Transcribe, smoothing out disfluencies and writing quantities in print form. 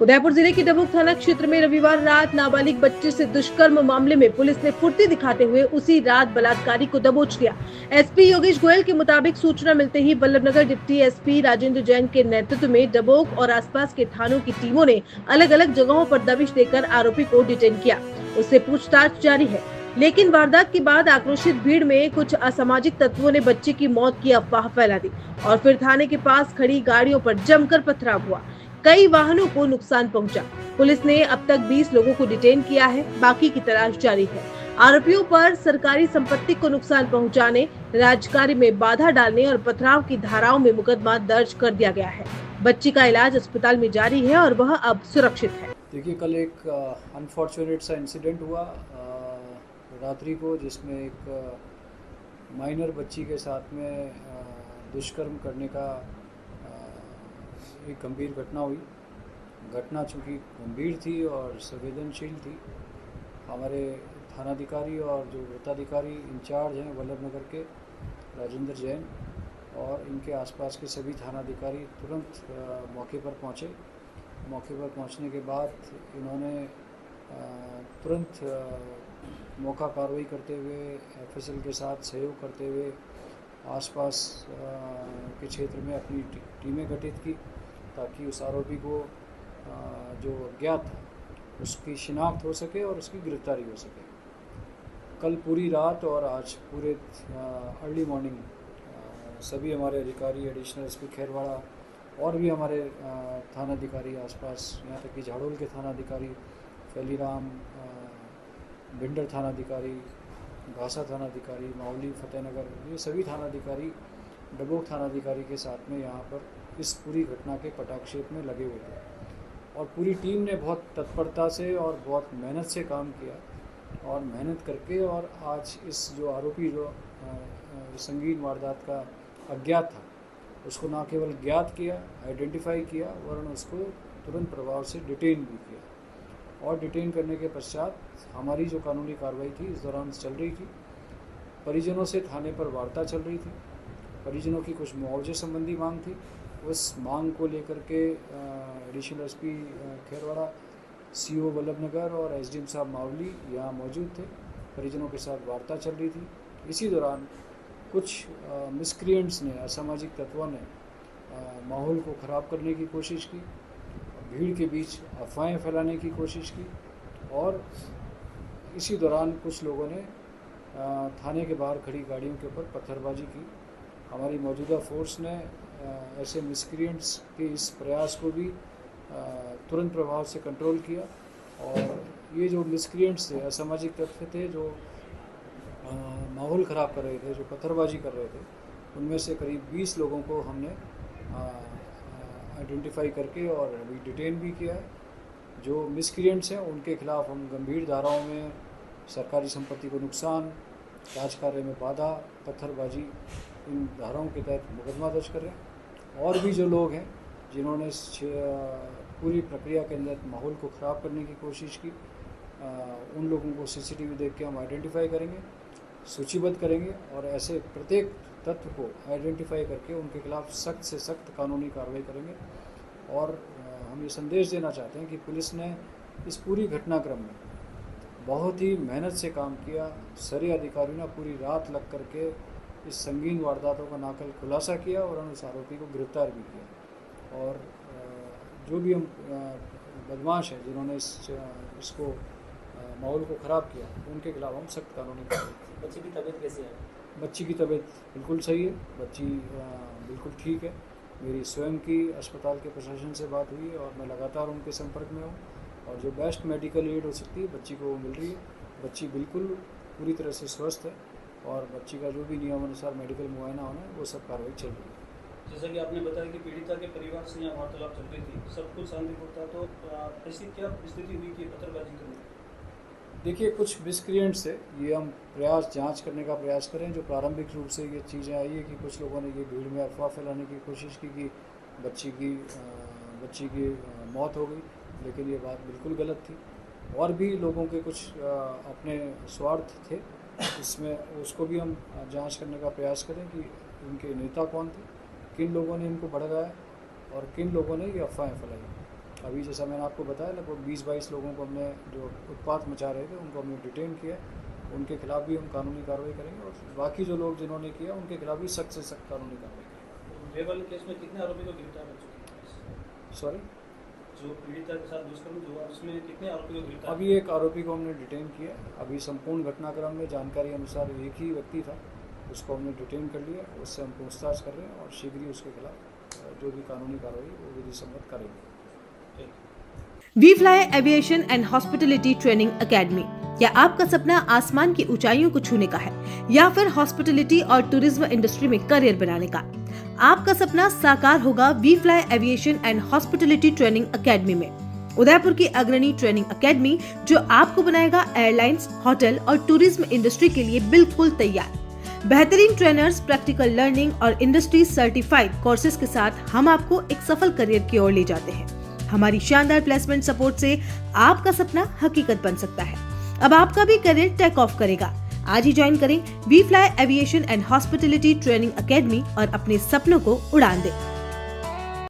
उदयपुर जिले के डबुक थाना क्षेत्र में रविवार रात नाबालिग बच्चे से दुष्कर्म मामले में पुलिस ने फुर्ती दिखाते हुए उसी रात बलात्कारी को दबोच लिया। एसपी योगेश गोयल के मुताबिक सूचना मिलते ही बल्लभनगर डिप्टी एसपी राजेंद्र जैन के नेतृत्व में डबोक और आसपास के थानों की टीमों ने अलग अलग जगहों पर दबिश देकर आरोपी को डिटेन किया। उससे पूछताछ जारी है, लेकिन वारदात के बाद आक्रोशित भीड़ में कुछ असामाजिक तत्वों ने बच्चे की मौत की अफवाह फैला दी और फिर थाने के पास खड़ी गाड़ियों पर जमकर पथराव हुआ। कई वाहनों को नुकसान पहुंचा। पुलिस ने अब तक 20 लोगों को डिटेन किया है, बाकी की तलाश जारी है। आरोपियों पर सरकारी संपत्ति को नुकसान पहुंचाने, राजकार्य में बाधा डालने और पथराव की धाराओं में मुकदमा दर्ज कर दिया गया है। बच्ची का इलाज अस्पताल में जारी है और वह अब सुरक्षित है। देखिए, कल एक अनफॉर्चुनेट सा इंसिडेंट हुआ रात्रि को, जिसमें एक माइनर बच्ची के साथ में दुष्कर्म करने का एक गंभीर घटना हुई। घटना चूँकि गंभीर थी और संवेदनशील थी, हमारे थानाधिकारी और जो वृत्ताधिकारी इंचार्ज हैं वल्लभनगर के राजेंद्र जैन और इनके आसपास के सभी थानाधिकारी तुरंत मौके पर पहुँचे। मौके पर पहुंचने के बाद इन्होंने तुरंत मौका कार्रवाई करते हुए एफएसएल के साथ सहयोग करते हुए आसपास के क्षेत्र में अपनी टीमें गठित की, ताकि उस आरोपी को जो अज्ञात था उसकी शिनाख्त हो सके और उसकी गिरफ्तारी हो सके। कल पूरी रात और आज पूरे अर्ली मॉर्निंग सभी हमारे अधिकारी, एडिशनल एसपी खैरवाड़ा और भी हमारे थानाधिकारी आसपास, यहाँ तक कि झाड़ोल के थानाधिकारी, फैलीराम, भिंडर थानाधिकारी, घासा थानाधिकारी, मावली, फतेहनगर, ये सभी थानाधिकारी डबोक थानाधिकारी के साथ में यहाँ पर इस पूरी घटना के कटाक्षेप में लगे हुए थे और पूरी टीम ने बहुत तत्परता से और बहुत मेहनत से काम किया और मेहनत करके और आज इस जो आरोपी जो संगीन वारदात का अज्ञात था उसको न केवल ज्ञात किया, आइडेंटिफाई किया, वरन उसको तुरंत प्रभाव से डिटेन भी किया। और डिटेन करने के पश्चात हमारी जो कानूनी कार्रवाई थी इस दौरान चल रही थी। परिजनों से थाने पर वार्ता चल रही थी। परिजनों की कुछ मुआवजे संबंधी मांग थी। उस मांग को लेकर के additional SP Kherwara, CO Vallabhnagar और एसडीएम साहब मावली यहाँ मौजूद थे। परिजनों के साथ वार्ता चल रही थी। इसी दौरान कुछ मिसक्रिएंट्स ने, असामाजिक तत्वों ने माहौल को ख़राब करने की कोशिश की, भीड़ के बीच अफवाहें फैलाने की कोशिश की और इसी दौरान कुछ लोगों ने थाने के बाहर खड़ी गाड़ियों के ऊपर पत्थरबाजी की। हमारी मौजूदा फोर्स ने ऐसे मिसक्रिएंट्स के इस प्रयास को भी तुरंत प्रभाव से कंट्रोल किया और ये जो मिसक्रिएंट्स थे, असामाजिक तत्व थे जो माहौल ख़राब कर रहे थे, जो पत्थरबाजी कर रहे थे, उनमें से करीब 20 लोगों को हमने आइडेंटिफाई करके और अभी डिटेन भी किया है। जो मिसक्रिएंट्स हैं उनके खिलाफ हम गंभीर धाराओं में सरकारी संपत्ति को नुकसान, राजकार्य में बाधा, पत्थरबाजी, इन धाराओं के तहत मुकदमा दर्ज कर रहे हैं। और भी जो लोग हैं जिन्होंने इस पूरी प्रक्रिया के अंदर माहौल को ख़राब करने की कोशिश की, उन लोगों को सीसीटीवी देख के हम आइडेंटिफाई करेंगे, सूचीबद्ध करेंगे और ऐसे प्रत्येक तत्व को आइडेंटिफाई करके उनके खिलाफ सख्त से सख्त कानूनी कार्रवाई करेंगे। और हम ये संदेश देना चाहते हैं कि पुलिस ने इस पूरी घटनाक्रम में बहुत ही मेहनत से काम किया। सारे अधिकारियों ने पूरी रात लग करके इस संगीन वारदातों का नाकल खुलासा किया और उस आरोपी को गिरफ्तार भी किया। और जो भी हम बदमाश हैं जिन्होंने इसको माहौल को ख़राब किया, उनके खिलाफ हम सख्त कानूनी कार्रवाई। बच्ची की तबीयत कैसी है? बच्ची की तबीयत बिल्कुल सही है, बच्ची बिल्कुल ठीक है। मेरी स्वयं की अस्पताल के प्रशासन से बात हुई और मैं लगातार उनके संपर्क में हूँ और जो बेस्ट मेडिकल एड हो सकती है बच्ची को वो मिल रही है। बच्ची बिल्कुल पूरी तरह से स्वस्थ है और बच्ची का जो भी नियमानुसार मेडिकल मुआयना होना है वो सब कार्रवाई चल रही है। जैसा कि आपने बताया कि पीड़िता के परिवार से यहाँ वार्तालाप चल रही थी, सब कुछ शांतिपूर्ण था, तो ऐसी क्या स्थिति हुई कि पत्थरबाजी करनी? देखिए, कुछ मिसक्रिएंट्स थे, ये हम जांच करने का प्रयास करें। जो प्रारंभिक रूप से ये चीज़ें आई है कि कुछ लोगों ने ये भीड़ में अफवाह फैलाने की कोशिश की कि बच्ची की मौत हो गई, लेकिन ये बात बिल्कुल गलत थी। और भी लोगों के कुछ अपने स्वार्थ थे, इसमें उसको भी हम जांच करने का प्रयास करें कि उनके नेता कौन थे, किन लोगों ने इनको भड़काया और किन लोगों ने ये अफवाहें फैलाई। अभी जैसा मैंने आपको बताया लगभग 20-22 लोगों को हमने जो उत्पात मचा रहे थे उनको हमने डिटेन किया, उनके खिलाफ भी हम कानूनी कार्रवाई करेंगे और बाकी जो लोग जिन्होंने किया उनके खिलाफ भी सख्त से सख्त कानूनी कार्रवाई करेंगे। रेवल केस में कितने आरोपी को गिरफ्तार कर चुके हैं? सॉरी, जो पीड़िता के साथ दुष्कर्म जो हुआ उसमें कितने आरोपी को गिरफ्तार? अभी एक आरोपी को हमने डिटेन किया। अभी संपूर्ण घटनाक्रम में जानकारी अनुसार एक ही व्यक्ति था, उसको हमने डिटेन कर लिया, उससे हम पूछताछ कर रहे हैं और शीघ्र ही उसके खिलाफ जो भी कानूनी कार्रवाई वो विधि सम्मत करेंगे। We fly aviation and hospitality training academy. क्या आपका सपना आसमान की ऊंचाइयों को छूने का है या फिर हॉस्पिटलिटी और टूरिज्म इंडस्ट्री में करियर बनाने का? आपका सपना साकार होगा we fly aviation and hospitality training academy में। उदयपुर की अग्रणी ट्रेनिंग एकेडमी जो आपको बनाएगा एयरलाइंस, होटल और टूरिज्म इंडस्ट्री के लिए बिल्कुल तैयार। बेहतरीन ट्रेनर्स, प्रैक्टिकल लर्निंग और इंडस्ट्री सर्टिफाइड कोर्सेज के साथ हम आपको एक सफल करियर की ओर ले जाते हैं। हमारी शानदार प्लेसमेंट सपोर्ट से आपका सपना हकीकत बन सकता है। अब आपका भी करियर टेक ऑफ करेगा। आज ही ज्वाइन करें we fly aviation and hospitality training academy और अपने सपनों को उड़ान दें।